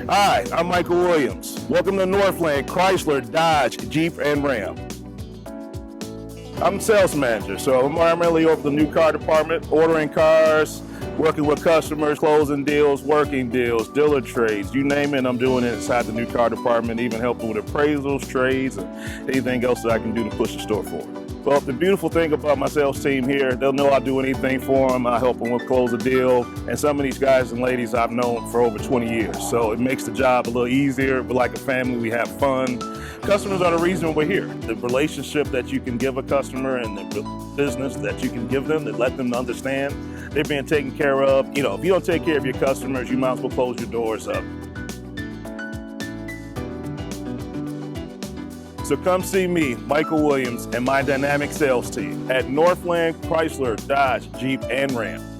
Hi, I'm Michael Williams. Welcome to Northland Chrysler, Dodge, Jeep, and Ram. I'm sales manager, so I'm primarily over the new car department, ordering cars, working with customers, closing deals, working deals, dealer trades, you name it, I'm doing it inside the new car department, even helping with appraisals, trades, and anything else that I can do to push the store forward. Well, the beautiful thing about my sales team here, they'll know I'll do anything for them. I help them with close a deal. And some of these guys and ladies I've known for over 20 years. So it makes the job a little easier. We're like a family, we have fun. Customers are the reason we're here. The relationship that you can give a customer and the business that you can give them, that let them understand they're being taken care of. You know, if you don't take care of your customers, you might as well close your doors up. So come see me, Michael Williams, and my dynamic sales team at Northland Chrysler, Dodge, Jeep, and Ram.